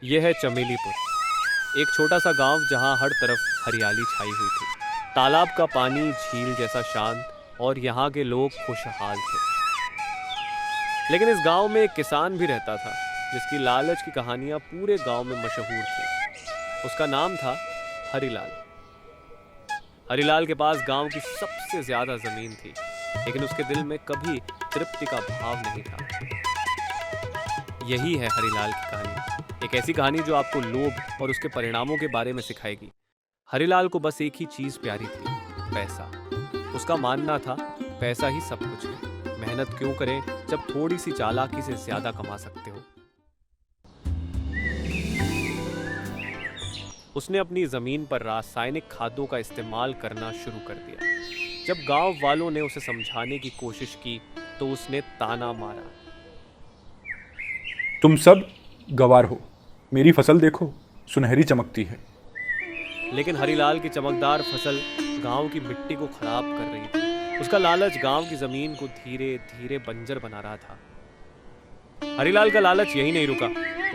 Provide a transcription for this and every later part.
यह है चमेलीपुर, एक छोटा सा गांव जहां हर तरफ हरियाली छाई हुई थी। तालाब का पानी झील जैसा शांत और यहाँ के लोग खुशहाल थे। लेकिन इस गांव में एक किसान भी रहता था जिसकी लालच की कहानियां पूरे गांव में मशहूर थी। उसका नाम था हरिलाल। हरिलाल के पास गांव की सबसे ज्यादा जमीन थी, लेकिन उसके दिल में कभी तृप्ति का भाव नहीं था। यही है हरिलाल की कहानी, एक ऐसी कहानी जो आपको लोभ और उसके परिणामों के बारे में सिखाएगी। हरिलाल को बस एक ही चीज प्यारी थी, पैसा। उसका मानना था पैसा ही सब कुछ है। मेहनत क्यों करें जब थोड़ी सी चालाकी से ज्यादा कमा सकते हो। उसने अपनी जमीन पर रासायनिक खादों का इस्तेमाल करना शुरू कर दिया। जब गांव वालों ने उसे समझाने की कोशिश की तो उसने ताना मारा। तुम सब गवार हो, मेरी फसल देखो, सुनहरी चमकती है। लेकिन हरिलाल की चमकदार फसल गांव की मिट्टी को खराब कर रही थी। उसका लालच गांव की जमीन को धीरे धीरे बंजर बना रहा था। हरिलाल का लालच यही नहीं रुका।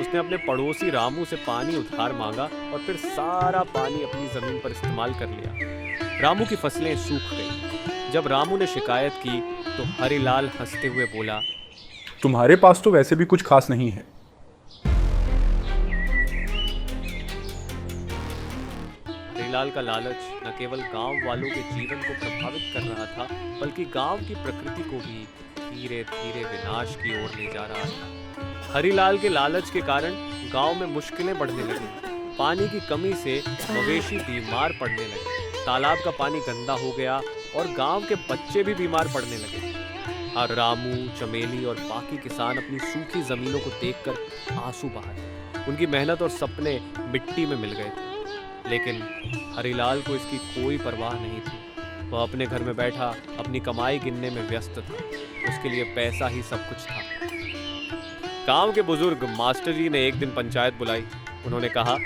उसने अपने पड़ोसी रामू से पानी उधार मांगा और फिर सारा पानी अपनी जमीन पर इस्तेमाल कर लिया। रामू की फसलें सूख गई। जब रामू ने शिकायत की तो हरिलाल हंसते हुए बोला, तुम्हारे पास तो वैसे भी कुछ खास नहीं है। हरिलाल का लालच न केवल गांव वालों के जीवन को प्रभावित कर रहा था, बल्कि गांव की प्रकृति को भी धीरे धीरे विनाश की ओर ले जा रहा था। हरिलाल के लालच के कारण गांव में मुश्किलें बढ़ने लगी। पानी की कमी से मवेशी बीमार पड़ने लगे, तालाब का पानी गंदा हो गया और गांव के बच्चे भी बीमार पड़ने लगे। और रामू, चमेली और बाकी किसान अपनी सूखी जमीनों को देखकर आंसू बहाते। उनकी मेहनत और सपने मिट्टी में मिल गए थे। लेकिन हरिलाल को इसकी कोई परवाह नहीं थी। वह अपने घर में बैठा अपनी कमाई गिनने में व्यस्त था। उसके लिए पैसा ही सब कुछ था। गांव के बुजुर्ग मास्टर जी ने एक दिन पंचायत बुलाई। उन्होंने कहा,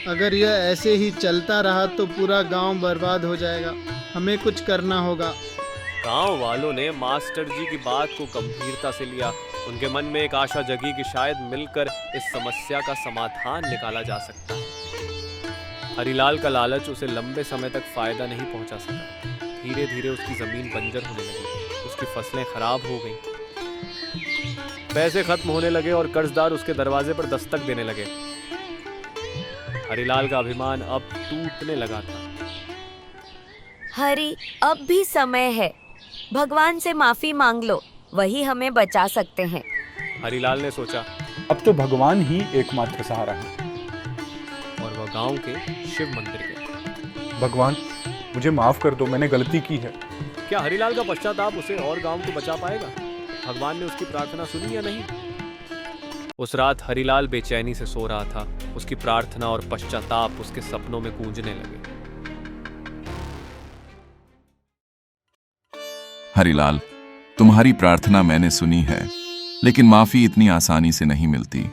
अगर यह ऐसे ही चलता रहा तो पूरा गांव बर्बाद हो जाएगा। हमें कुछ करना होगा। गांव वालों ने मास्टर जी की बात को गंभीरता से लिया। उनके मन में एक आशा जगी कि शायद मिलकर इस समस्या का समाधान निकाला जा सकता है। हरिलाल का लालच उसे लंबे समय तक फायदा नहीं पहुंचा सका। धीरे धीरे उसकी जमीन बंजर होने लगी, उसकी फसलें खराब हो गईं, पैसे खत्म होने लगे और कर्जदार उसके दरवाजे पर दस्तक देने लगे। हरिलाल का अभिमान अब टूटने लगा था। हरि, अब भी समय है। भगवान से माफी मांग लो, वही हमें बचा सकते हैं। हरिलाल ने सोचा। अब तो भगवान ही एकमात्र सहारा है। और वह गांव के शिव मंदिर गया। भगवान, मुझे माफ कर दो, मैंने गलती की है। क्या हरिलाल का पश्चाताप उसे और गांव को बचा पाएगा? भगवान ने उसकी प्रार्थना सुनी या नहीं? उस रात हरिलाल बेचैनी से सो रहा था। उसकी प्रार्थना और पश्चाताप उसके सपनों में गूंजने लगे। हरिलाल, तुम्हारी प्रार्थना मैंने सुनी है, लेकिन माफी इतनी आसानी से नहीं मिलती।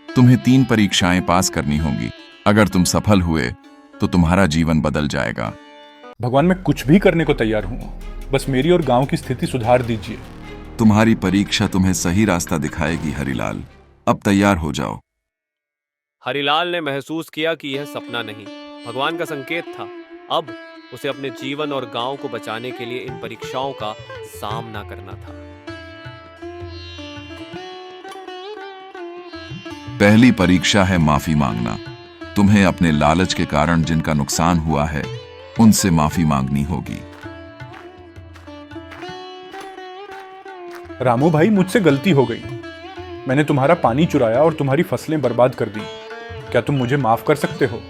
तुम्हें 3 परीक्षाएं पास करनी होंगी। अगर तुम सफल हुए तो तुम्हारा जीवन बदल जाएगा। भगवान, मैं कुछ भी करने को तैयार हूँ, बस मेरी और गांव की स्थिति सुधार दीजिए। तुम्हारी परीक्षा तुम्हें सही रास्ता दिखाएगी हरिलाल। अब तैयार हो जाओ। हरिलाल ने महसूस किया कि यह सपना नहीं, भगवान का संकेत था। अब उसे अपने जीवन और गांव को बचाने के लिए इन परीक्षाओं का सामना करना था। पहली परीक्षा है माफी मांगना। तुम्हें अपने लालच के कारण जिनका नुकसान हुआ है, उनसे माफी मांगनी होगी। रामू भाई, मुझसे गलती हो गई। मैंने तुम्हारा पानी चुराया और तुम्हारी फसलें बर्बाद कर दी। क्या तुम मुझे माफ कर सकते हो?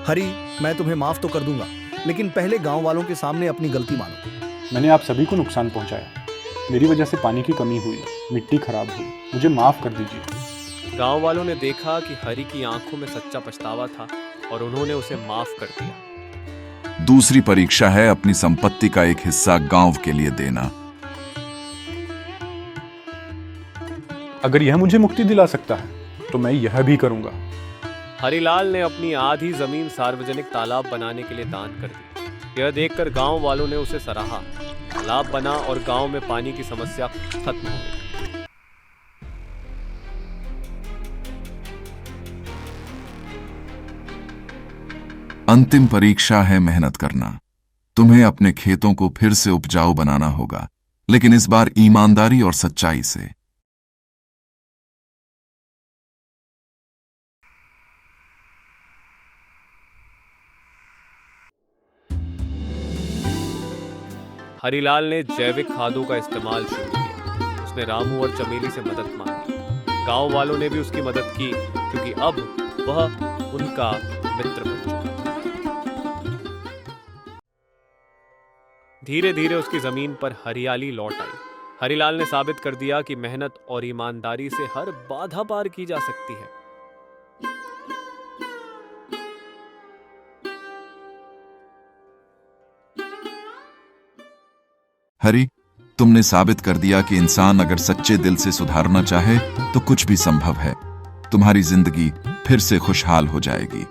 हरी, मैं तुम्हें माफ तो कर दूंगा, लेकिन पहले गांव वालों के सामने अपनी गलती मानो। मैंने आप सभी को नुकसान पहुंचाया। मेरी वजह से पानी की कमी हुई, मिट्टी खराब हुई। मुझे माफ कर दीजिए। गांव वालों ने देखा कि हरि की आंखों में सच्चा पछतावा था और उन्होंने उसे माफ कर दिया। दूसरी परीक्षा है अपनी संपत्ति का एक हिस्सा गांव के लिए देना। अगर यह मुझे मुक्ति दिला सकता है तो मैं यह भी करूंगा। हरिलाल ने अपनी आधी जमीन सार्वजनिक तालाब बनाने के लिए दान कर दी। यह देखकर गांव वालों ने उसे सराहा। तालाब बना और गांव में पानी की समस्या खत्म हो गई। अंतिम परीक्षा है मेहनत करना। तुम्हें अपने खेतों को फिर से उपजाऊ बनाना होगा, लेकिन इस बार ईमानदारी और सच्चाई से। हरिलाल ने जैविक खादों का इस्तेमाल शुरू किया। उसने रामू और चमेली से मदद मांगी। गांव वालों ने भी उसकी मदद की, क्योंकि अब वह उनका मित्र बन चुका। धीरे धीरे उसकी जमीन पर हरियाली लौट आई। हरिलाल ने साबित कर दिया कि मेहनत और ईमानदारी से हर बाधा पार की जा सकती है। हरि, तुमने साबित कर दिया कि इंसान अगर सच्चे दिल से सुधारना चाहे तो कुछ भी संभव है। तुम्हारी जिंदगी फिर से खुशहाल हो जाएगी।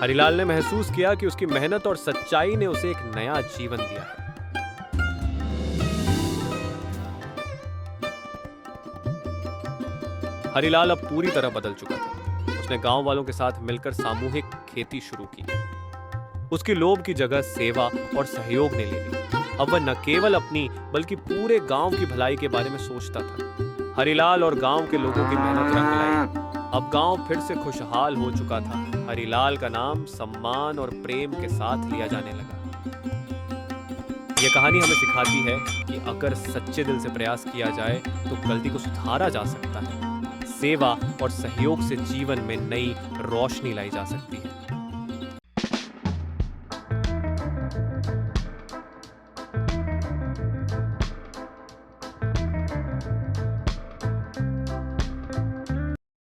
हरिलाल ने महसूस किया कि उसकी मेहनत और सच्चाई ने उसे एक नया जीवन दिया है। हरिलाल अब पूरी तरह बदल चुका था। उसने गांव वालों के साथ मिलकर सामूहिक खेती शुरू की। उसकी लोभ की जगह सेवा और सहयोग ने ले ली। अब वह न केवल अपनी बल्कि पूरे गांव की भलाई के बारे में सोचता था। हरिलाल और गांव के लोगों की मेहनत रंग लाई। अब गांव फिर से खुशहाल हो चुका था। हरिलाल का नाम सम्मान और प्रेम के साथ लिया जाने लगा। यह कहानी हमें सिखाती है कि अगर सच्चे दिल से प्रयास किया जाए तो गलती को सुधारा जा सकता है। सेवा और सहयोग से जीवन में नई रोशनी लाई जा सकती है।